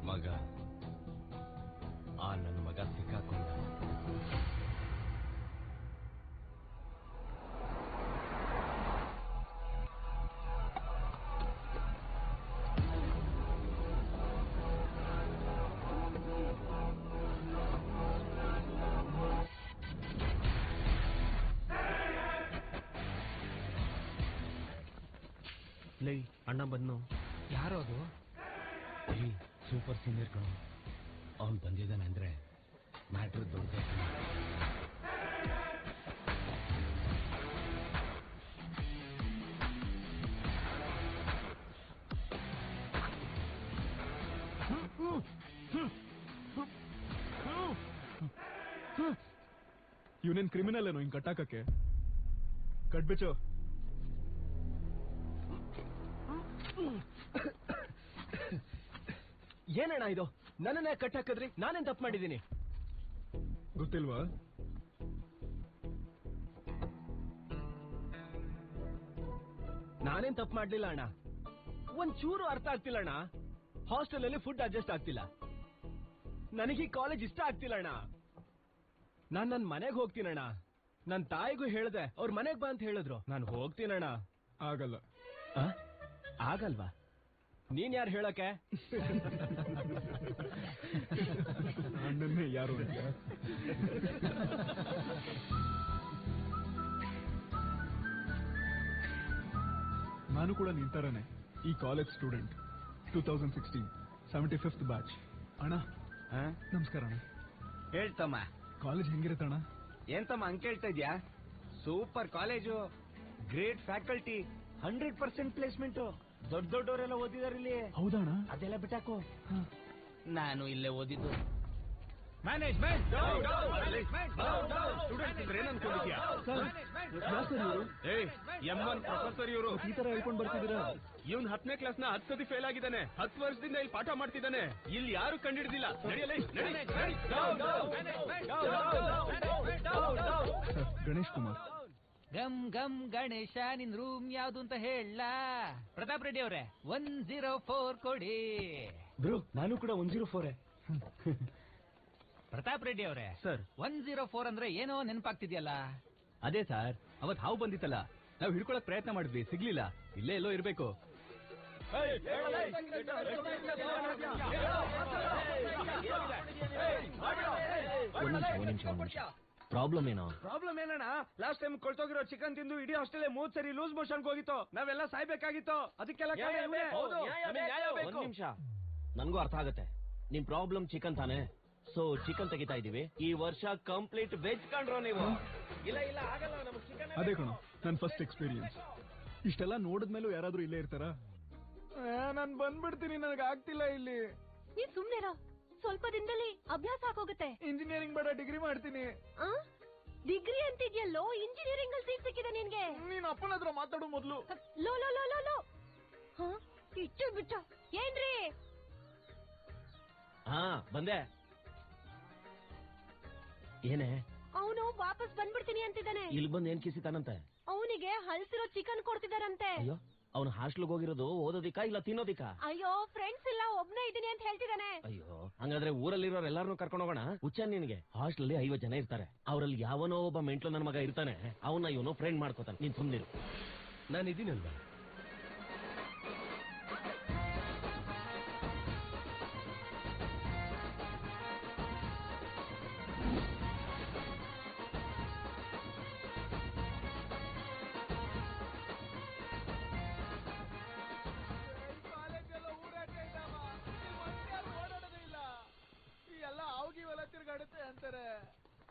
ಮಗ ನನ್ನ ಮಗ ಸಿಕ್ಕಾಕೊಂಡ. ಲೈ ಅಣ್ಣ ಬಂದ್ನು. ಯಾರೋ ಅದು? ಸೂಪರ್ ಸೀನಿಯರ್ ಕಣ. ಅವನು ಬಂದಿದ್ದಾನೆ ಅಂದ್ರೆ ಮ್ಯಾಟ್ರ್ ದೊಡ್ಡ. ಇವನೇನ್ ಕ್ರಿಮಿನಲ್ ಏನೋ ಹಿಂಗ್ ಕಟ್ಟಾಕಕ್ಕೆ? ಕಟ್ಬಿಚ್ಚು. ಏನಣ್ಣ ಇದು? ನನ್ನನ್ನೇ ಕಟ್ಟಾಕದ್ರಿ? ನಾನೇನ್ ತಪ್ಪು ಮಾಡಿದ್ದೀನಿ? ಗೊತ್ತಿಲ್ವಾ? ನಾನೇನ್ ತಪ್ಪು ಮಾಡ್ಲಿಲ್ಲ ಅಣ್ಣ. ಒಂಚೂರು ಅರ್ಥ ಆಗ್ತಿಲ್ಲ ಅಣ್ಣ. ಹಾಸ್ಟೆಲ್ ಅಲ್ಲಿ ಫುಡ್ ಅಡ್ಜಸ್ಟ್ ಆಗ್ತಿಲ್ಲ. ನನಗೆ ಕಾಲೇಜ್ ಇಷ್ಟ ಆಗ್ತಿಲ್ಲ ಅಣ್ಣ. ನಾನ್ ನನ್ ಮನೆಗೆ ಹೋಗ್ತೀನಣ್ಣ. ನನ್ ತಾಯಿಗೂ ಹೇಳ್ದೆ, ಅವ್ರ ಮನೆಗ್ ಬಾ ಅಂತ ಹೇಳಿದ್ರು. ನಾನು ಹೋಗ್ತೀನಣ್ಣ. ಆಗಲ್ಲ. ಆಗಲ್ವಾ? ನೀನ್ ಯಾರು ಹೇಳಕ್ಕೆ? ಅಣ್ಣನ್ನೇ ಯಾರು ಅಂತ. ನಾನು ಕೂಡ ನಿಂತಾರನೆ ಈ ಕಾಲೇಜ್ ಸ್ಟೂಡೆಂಟ್. 2016 75th batch. ಅಣ್ಣ ನಮಸ್ಕಾರ ಅಣ್ಣ. ಹೇಳ್ತಮ್ಮ, ಕಾಲೇಜ್ ಹೆಂಗಿರುತ್ತಣ್ಣ? ಏನ್ ತಮ್ಮ ಹಂಗ್ ಕೇಳ್ತಾ ಇದ್ಯಾ? Super college, great faculty, 100% placement. ದೊಡ್ಡ ದೊಡ್ಡವರೆಲ್ಲ ಓದಿದಾರೆ ಇಲ್ಲಿ. ಹೌದಣ್ಣ? ಅದೆಲ್ಲ ಬಿಟ್ಟಾಕು. ನಾನು ಇಲ್ಲೇ ಓದಿದ್ದು. ಮ್ಯಾನೇಜ್ಮೆಂಟ್ ಪ್ರೊಫೆಸರ್ ಇವರು ಈ ತರ ಹೇಳ್ಕೊಂಡ್ ಬರ್ತಿದ್ದೀರಾ? ಇವನ್ 10ನೇ ಕ್ಲಾಸ್ನ 10 ಸತಿ ಫೇಲ್ ಆಗಿದ್ದಾನೆ. 10 ವರ್ಷದಿಂದ ಇಲ್ಲಿ ಪಾಠ ಮಾಡ್ತಿದ್ದಾನೆ. ಇಲ್ಲಿ ಯಾರು ಕಂಡಿಡ್ದಿಲ್ಲ. ಗಣೇಶ್ ಕುಮಾರ್. ಗಮ್ ಗಮ್ ಗಣೇಶ, ನಿನ್ ರೂಮ್ ಯಾವ್ದು ಅಂತ ಹೇಳ? ಪ್ರತಾಪ್ ರೆಡ್ಡಿ ಅವ್ರೆ 104 ಕೊಡಿ. ಬ್ರೋ ನಾನು ಕೂಡ 104. ಪ್ರತಾಪ್ ರೆಡ್ಡಿ ಅವರೇ ಸರ್, 104 ಅಂದ್ರೆ ಏನೋ ನೆನಪಾಗ್ತಿದ್ಯಲ್ಲ? ಅದೇ ಸರ್, ಅವತ್ ಹಾವು ಬಂದಿತ್ತಲ್ಲ, ನಾವು ಹಿಡ್ಕೊಳಕ್ ಪ್ರಯತ್ನ ಮಾಡಿದ್ವಿ, ಸಿಗ್ಲಿಲ್ಲ. ಇಲ್ಲೇ ಎಲ್ಲೋ ಇರ್ಬೇಕು. ಪ್ರಾಬ್ಲಮ್ ಏನೋ? ಪ್ರಾಬ್ಲಮ್ ಏನಣ್ಣ? ಲಾಸ್ಟ್ ಟೈಮ್ ಕೊಳ್ತೋಗಿರೋ ಚಿಕನ್ ತಿಂದು ಇಡೀ ಹಾಸ್ಟೆಲ್ 3 ಸರಿ ಲೂಸ್ ಮೋಷನ್ ಹೋಗಿತ್ತು. ನಾವೆಲ್ಲ ಸಾಯ್ಬೇಕಾಗಿತ್ತು. ಅದಕ್ಕೆಲ್ಲ ಒಂದ್ ನಿಮಿಷ, ನನ್ಗೂ ಅರ್ಥ ಆಗತ್ತೆ. ನಿಮ್ ಪ್ರಾಬ್ಲಮ್ ಚಿಕನ್ ತಾನೆ? ಸೊ ಚಿಕನ್ ತೆಗಿತಾ ಇದೀವಿ. ಈ ವರ್ಷ ಕಂಪ್ಲೀಟ್ ವೆಜ್ ಕಂಡ್ರೋ ನೀವು? ಇಲ್ಲ ಇಲ್ಲ ಆಗಲ್ಲ, ನಮ್ಗೆ ಚಿಕನ್. ಅದೇ ಕಣ ನನ್ ಫಸ್ಟ್ ಎಕ್ಸ್ಪೀರಿಯನ್ಸ್. ಇಷ್ಟೆಲ್ಲ ನೋಡಿದ್ಮೇಲೂ ಯಾರಾದ್ರೂ ಇಲ್ಲೇ ಇರ್ತಾರ? ನಾನ್ ಬಂದ್ಬಿಡ್ತೀನಿ, ನನಗೆ ಆಗ್ತಿಲ್ಲ ಇಲ್ಲಿ. ನೀನ್ ಸುಮ್ನೆರ, ಸ್ವಲ್ಪ ದಿನದಲ್ಲಿ ಅಭ್ಯಾಸ ಆಗೋಗುತ್ತೆ. ಇಂಜಿನಿಯರಿಂಗ್ ಬೇಡ, ಡಿಗ್ರಿ ಮಾಡ್ತೀನಿ. ಡಿಗ್ರಿ ಅಂತಿದ್ಯಲ್ಲೋ, ಇಂಜಿನಿಯರಿಂಗ್ ಅಲ್ಲಿ ಸೀಟ್ ಸಿಕ್ಕಿದೆ ನಿನ್ಗೆ. ನೀನ್ ಅಪ್ಪನ ಹತ್ರ ಮಾತಾಡು ಮೊದ್ಲು. Low low low low low, ಇಟ್ಟು ಬಿಟ್ಟು ಏನ್ರಿ? ಬಂದೆ. ಏನೇ? ಅವನು ವಾಪಸ್ ಬಂದ್ಬಿಡ್ತೀನಿ ಅಂತಿದ್ದಾನೆ. ಇಲ್ಲಿ ಬಂದ್ ಏನ್ ಕಿಸಿತಾನಂತೆ? ಅವನಿಗೆ ಹಲ್ಸಿರೋ ಚಿಕನ್ ಕೊಡ್ತಿದಾರಂತೆ. ಅಯ್ಯೋ, ಅವನು ಹಾಸ್ಟೆಲ್ಗೆ ಹೋಗಿರೋದು ಓದೋದಿಕ್ಕ ಇಲ್ಲ ತಿನ್ನೋದಿಕ್ಕ? ಅಯ್ಯೋ, ಫ್ರೆಂಡ್ಸ್ ಇಲ್ಲ, ಒಬ್ನೇ ಇದೀನಿ ಅಂತ ಹೇಳ್ತಿದ್ದಾನೆ. ಅಯ್ಯೋ, ಹಂಗಾದ್ರೆ ಊರಲ್ಲಿರೋರು ಎಲ್ಲಾರನ್ನೂ ಕರ್ಕೊಂಡು ಹೋಗೋಣ. ಹುಚ್ಚ ನಿನಗೆ? ಹಾಸ್ಟೆಲ್ ಅಲ್ಲಿ 50 ಜನ ಇರ್ತಾರೆ. ಅವರಲ್ಲಿ ಯಾವನೋ ಒಬ್ಬ ಮೆಂಟ್ಲು ನನ್ನ ಮಗ ಇರ್ತಾನೆ. ಅವನ್ನ ಇವನು ಫ್ರೆಂಡ್ ಮಾಡ್ಕೋತಾನೆ. ನೀನ್ ಸುಮ್ನಿರು. ನಾನು ಇದೀನಲ್ವಾ? ತಿರ್ಗಾಡುತ್ತೆ ಅಂತಾರೆ.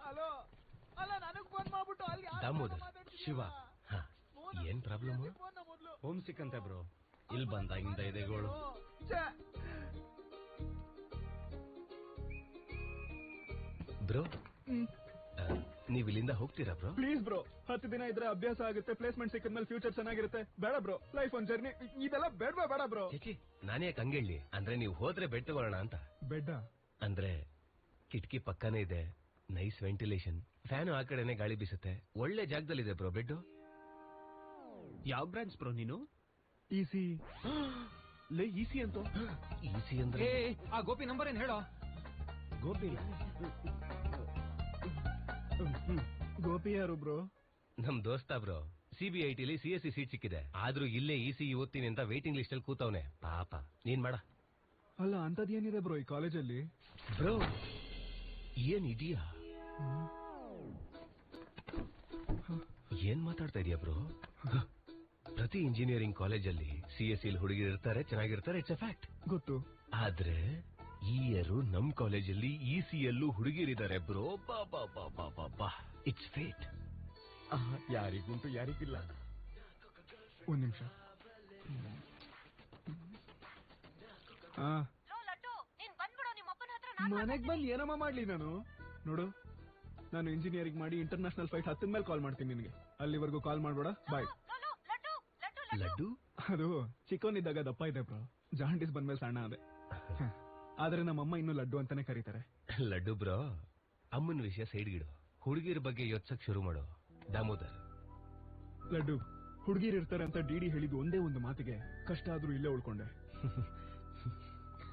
ಅಲೋ ಅಲ್ಲ, ನನಗ್ ಫೋನ್ ಮಾಡ್ಬಿಟ್ಟು ಅಲ್ಲಿ ದಾಮೋದರ್, ಶಿವ, ಏನ್ ಪ್ರಾಬ್ಲಮ್? ಹೋಮ್ ಸಿಕ್ ಅಂತ ಬ್ರೋ. ಇಲ್ಲಿ ಬಂದಾಗಿಂದ ಎದೆಗೋಳು. ಬ್ರೋ ನೀವ್ ಇಲ್ಲಿಂದ ಹೋಗ್ತೀರಾ ಬ್ರೋ? ಪ್ಲೀಸ್ ಬ್ರೋ, 10 ದಿನ ಇದ್ರೆ ಅಭ್ಯಾಸ ಆಗುತ್ತೆ, ಪ್ಲೇಸ್ಮೆಂಟ್ ಸಿಕ್ಕಿದ್ಮೇಲೆ ಫ್ಯೂಚರ್ ಚೆನ್ನಾಗಿರುತ್ತೆ. ಬೇಡ ಬ್ರೋ, ಲೈಫ್ ಒಂದ್ ಜರ್ನಿ, ಇದೆಲ್ಲ ಬೇಡ ಬ್ರೋ. ಚಿಚಿ, ನಾನೇ ಹಂಗೇಳಿ ಅಂದ್ರೆ ನೀವು ಹೋದ್ರೆ ಬೆಡ್ ತಗೊಳ್ಳೋಣ ಅಂತ. ಬೆಡ್ಡ ಅಂದ್ರೆ ಕಿಟಕಿ ಪಕ್ಕನೇ ಇದೆ, ನೈಸ್ ವೆಂಟಿಲೇಷನ್, ಫ್ಯಾನು ಆ ಕಡೆನೆ ಗಾಳಿ ಬೀಸುತ್ತೆ, ಒಳ್ಳೆ ಜಾಗದಲ್ಲಿದೆ ಬ್ರೋ ಬೆಡ್. ಯಾವ ಬ್ರಾಂಚ್ ಬ್ರೋ ನೀನು? ಈಸಿ ಲೇ, ಈಸಿ ಅಂತ. ಈಸಿ ಅಂದ್ರೆ ಆ ಗೋಪಿ ನಂಬರ್ ಏನ್ ಹೇಳೋ? ಗೋಪಿ ಗೋಪಿ ಯಾರು ಬ್ರೋ? ನಮ್ ದೋಸ್ತ ಬ್ರೋ. CBITಲಿ CSE ಸೀಟ್ ಸಿಕ್ಕಿದೆ, ಆದ್ರೂ ಇಲ್ಲೇ ECE ಓದ್ತೀನಿ ಅಂತ ವೇಟಿಂಗ್ ಲಿಸ್ಟ್ ಅಲ್ಲಿ ಕೂತವನೆ ಪಾಪ. ನೀನ್ ಮಾಡ. ಅಲ್ಲ, ಅಂತದೇನಿದೆ ಬ್ರೋ ಈ ಕಾಲೇಜಲ್ಲಿ? ಬ್ರೋ ಏನ್ ಇದೆಯಾ? ಏನ್ ಮಾತಾಡ್ತಾ ಇದೀಯ ಬ್ರೋ? ಪ್ರತಿ ಇಂಜಿನಿಯರಿಂಗ್ ಕಾಲೇಜಲ್ಲಿ CSE ಹುಡುಗಿರು ಇರ್ತಾರೆ, ಚೆನ್ನಾಗಿರ್ತಾರೆ, ಇಟ್ಸ್ ಎ ಫ್ಯಾಕ್ಟ್. ಗೊತ್ತು. ಆದ್ರೆ ಈ ಇಯರ್ ನಮ್ ಕಾಲೇಜಲ್ಲಿ ECEಯಲ್ಲೂ ಹುಡುಗಿರಿದ್ದಾರೆ ಬ್ರೋ. ಬಾ ಇಟ್ಸ್ ಫೇಟ್. ಯಾರಿಗುಂಟು ಯಾರಿಗಿಲ್ಲ. ಒಂದ್ ನಿಮಿಷ. ಮನೆಗ್ ಬಂದು ಏನಮ್ಮ ಮಾಡ್ಲಿ ನಾನು? ನೋಡು, ನಾನು ಇಂಜಿನಿಯರಿಂಗ್ ಮಾಡಿ ಇಂಟರ್ನ್ಯಾಷನಲ್ ಫೈಟ್ ಹತ್ತಿದ ಮೇಲೆ ಕಾಲ್ ಮಾಡ್ತೀನಿ ನಿನಗೆ. ಅಲ್ಲಿವರೆಗೂ ಕಾಲ್ ಮಾಡ್ಬೇಡ. ಬಾಯ್. ಲಡ್ಡು ಅದು ಚಿಕ್ಕವನಿದ್ದಾಗ ದಪ್ಪ ಇದೆ ಬ್ರೋ, ಜಾಂಡೀಸ್ ಬಂದ್ಮೇಲೆ ಸಣ್ಣ ಅದೇ. ಆದ್ರೆ ನಮ್ಮಮ್ಮ ಇನ್ನೂ ಲಡ್ಡು ಅಂತಾನೆ ಕರೀತಾರೆ. ಲಡ್ಡು ಬ್ರೋ, ಅಮ್ಮನ ವಿಷಯ ಸೈಡ್ಗಿಡು, ಹುಡುಗಿರ ಬಗ್ಗೆ ಯೋಚ್ಸಕ್ ಶುರು ಮಾಡು. ದಾಮೋದರ್, ಲಡ್ಡು, ಹುಡುಗಿರು ಇರ್ತಾರೆ ಅಂತ ಡಿಡಿ ಹೇಳಿದ್ದು ಒಂದೇ ಒಂದು ಮಾತಿಗೆ ಕಷ್ಟ ಆದ್ರೂ ಇಲ್ಲೇ ಉಳ್ಕೊಂಡೆ.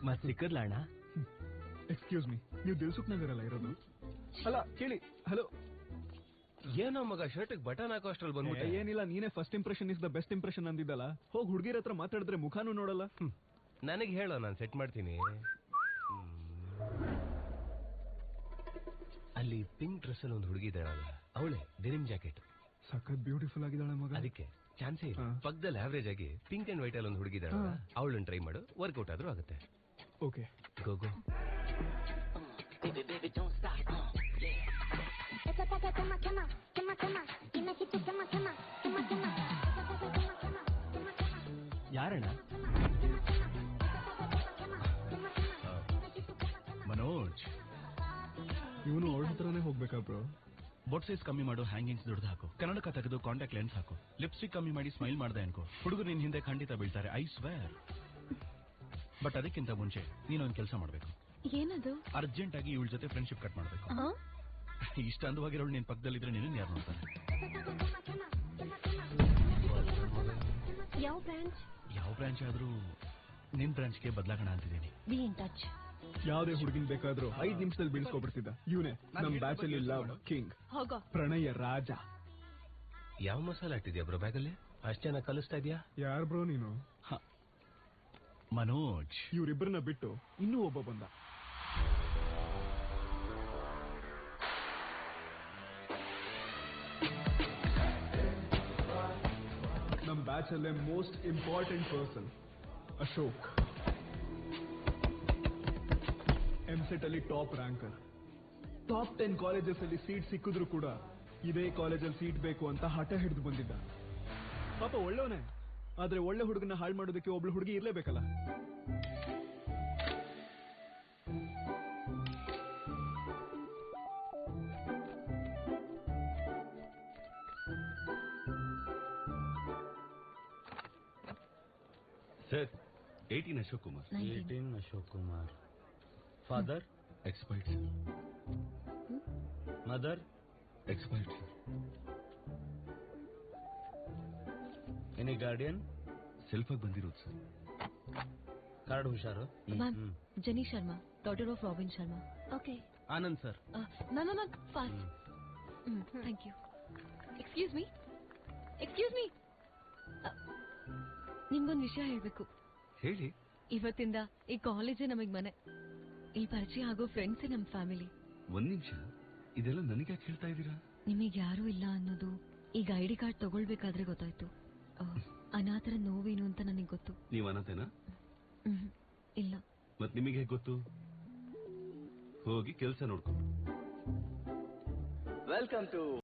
ಮತ್ ಸಿಕ್ಕದ್ಲ ಅಣ್ಣ? ಎಕ್ಸ್ಕ್ಯೂಸ್ ಮೀ, ನೀವು ದಿಲ್ಸುಕ್ ನಗರಲ್ಲ ಇರೋದು? ಅಲ್ಲ ಕೇಳಿ. ಹಲೋ. ಏನೋ ಮಗ, ಶರ್ಟ್ ಬಟನ್ ಹಾಕೋ ಅಷ್ಟ್ರಲ್ಲಿ ಬಂದ್ಬಿಟ್ಟೆ. ಏನಿಲ್ಲ, ನೀನೇ first impression is the best impression ಅಂದಿದ್ದಲ್ಲ. ಹೋಗಿ ಹುಡುಗಿರ ಹತ್ರ ಮಾತಾಡಿದ್ರೆ ಮುಖಾನು ನೋಡಲ್ಲ. ನನಗೆ ಹೇಳೋ, ನಾನು ಸೆಟ್ ಮಾಡ್ತೀನಿ. ಅಲ್ಲಿ ಪಿಂಕ್ ಡ್ರೆಸ್ ಅಲ್ಲಿ ಒಂದು ಹುಡುಗಿ ಇದ್ದಾಳಲ್ಲ, ಅವಳೆ ಡೆನಿಮ್ ಜಾಕೆಟ್, ಸಖತ್ ಬ್ಯೂಟಿಫುಲ್ ಆಗಿದ್ದಾಳೆ ಮಗ. ಅದಕ್ಕೆ ಚಾನ್ಸೇ ಇಲ್ಲ. ಪಕ್ಕದಲ್ಲಿ ಆವರೇಜ್ ಆಗಿ ಪಿಂಕ್ ಅಂಡ್ ವೈಟ್ ಅಲ್ಲಿ ಒಂದು ಹುಡುಗಿ ಇದ್ದಾಳಲ್ಲ, ಅವಳನ್ನ ಟ್ರೈ ಮಾಡು, ವರ್ಕೌಟ್ ಆದ್ರೂ ಆಗುತ್ತೆ. ಓಕೆ, ಗೋ ಗೋ. ಯಾರಣ್ಣ? ಮನೋಜ್. ಇವನು ಅವಳ ಹತ್ರನೇ ಹೋಗ್ಬೇಕಾ ಬ್ರೋ? ಬೊಟ್ ಸೈಜ್ ಕಮ್ಮಿ ಮಾಡು, ಹ್ಯಾಂಗಿಂಗ್ಸ್ ದೊಡ್ಡದು ಹಾಕು, ಕನ್ನಡಕ ತೆಗೆದು ಕಾಂಟ್ಯಾಕ್ಟ್ ಲೆನ್ಸ್ ಹಾಕು, ಲಿಪ್ಸ್ಟಿಕ್ ಕಮ್ಮಿ ಮಾಡಿ ಸ್ಮೈಲ್ ಮಾಡ್ದೆ ಅನ್ಕೋ, ಹುಡುಗರು ನಿನ್ ಹಿಂದೆ ಖಂಡಿತ ಬೀಳ್ತಾರೆ, ಐ ಸ್ವೇರ್. ಬಟ್ ಅದಕ್ಕಿಂತ ಮುಂಚೆ ನೀನೊಂದು ಕೆಲಸ ಮಾಡ್ಬೇಕು. ಏನದು? ಅರ್ಜೆಂಟ್ ಆಗಿ ಇವಳ ಜೊತೆ ಫ್ರೆಂಡ್ಶಿಪ್ ಕಟ್ ಮಾಡ್ಬೇಕು. ಇಷ್ಟ ಅಂದವಾಗಿರೋಳು ನಿನ್ ಪಕ್ಕದಲ್ಲಿದ್ರೆ ನೀನು ಯಾರು ನೋಡ್ತಾರೆ? ಯಾವ ಬ್ರಾಂಚ್? ಯಾವ ಬ್ರಾಂಚ್ ಆದ್ರೂ ನಿನ್ ಬ್ರಾಂಚ್ಗೆ ಬದಲಾಗೋಣ ಅಂತಿದ್ದೀನಿ. B in touch. ಯಾವ್ದೇ ಹುಡುಗಿನ್ ಬೇಕಾದ್ರೂ 5 ನಿಮಿಷದಲ್ಲಿ ಬೀಳ್ಸ್ಕೊಬಿಡ್ತಿದ್ದ ಇವನೇ ನಮ್ ಬ್ಯಾಚ್ ಅಲ್ಲಿ ಲವ್ ಕಿಂಗ್, ಹೋಗೋ ಪ್ರಣಯ ರಾಜ. ಯಾವ ಮಸಾಲ ಇಟ್ಟಿದ್ಯಾ ಬ್ರೋ ಬ್ಯಾಗಲ್ಲಿ? ಅಷ್ಟ್ ಚೆನ್ನಾಗಿ ಕಲಿಸ್ತಾ ಇದೀಯಾ? ಯಾರ್ ಬ್ರೋ ನೀನು? ಮನೋಜ್. ಇವ್ರಿಬ್ಬರನ್ನ ಬಿಟ್ಟು ಇನ್ನೂ ಒಬ್ಬ ಬಂದ. ನಮ್ ಬ್ಯಾಚ್ ಅಲ್ಲೇ ಮೋಸ್ಟ್ ಇಂಪಾರ್ಟೆಂಟ್ ಪರ್ಸನ್ ಅಶೋಕ್. ಎಂಸೆಟ್ ಅಲ್ಲಿ ಟಾಪ್ ರ್ಯಾಂಕರ್. ಟಾಪ್ 10 ಕಾಲೇಜಸ್ ಅಲ್ಲಿ ಸೀಟ್ ಸಿಕ್ಕಿದ್ರು ಕೂಡ ಇದೇ ಕಾಲೇಜಲ್ಲಿ ಸೀಟ್ ಬೇಕು ಅಂತ ಹಠ ಹಿಡಿದು ಬಂದಿದ್ದ. ಪಾಪ ಒಳ್ಳೆವನೇ, ಆದ್ರೆ ಒಳ್ಳೆ ಹುಡುಗನ ಹಾಳು ಮಾಡೋದಕ್ಕೆ ಒಬ್ಳು ಹುಡುಗಿ ಇರ್ಲೇಬೇಕಲ್ಲ. Sir, 18 Ashok Kumar. 18 Ashok Kumar. Father? Expired. Mother? Expired. Any guardian? Self ಆಗಿ ಬಂದಿರೋದು ಸರ್. ಕಾರ್ಡ್ ಹುಷಾರು. Jenny Sharma, daughter of Robin Sharma. Okay. Anand sir. ನಾನು fast. Thank you. Excuse me. ನಿಮ್ಗೊಂದು ವಿಷಯ ಹೇಳ್ಬೇಕು. ಹೇಳಿ. ಇವತ್ತಿಂದ ಈ ಕಾಲೇಜೇ ನಮಗ್ ಮನೆ. ಈ ಪರಿಚಯ ಆಗೋ ಫ್ರೆಂಡ್ಸೇ ನಮ್ ಫ್ಯಾಮಿಲಿ. ಒಂದ್ ನಿಮಿಷ, ಇದೆಲ್ಲ ನನಗೆ ಯಾಕೆ ಹೇಳ್ತಾ ಇದ್ದೀರಾ? ನಿಮಗ್ ಯಾರು ಇಲ್ಲ ಅನ್ನೋದು ಈಗ ID ಕಾರ್ಡ್ ತಗೊಳ್ಬೇಕಾದ್ರೆ ಗೊತ್ತಾಯ್ತು. ಅನಾಥರ ನೋವೇನು ಅಂತ ನನಗೆ ಗೊತ್ತು. ನೀವು ಅನಾಥೇನಾ? ಇಲ್ಲ. ಮತ್ ನಿಮಗೆ ಹೇಗೆ ಗೊತ್ತು? ಹೋಗಿ ಕೆಲಸ ನೋಡ್ಕೊಂಡು. Welcome to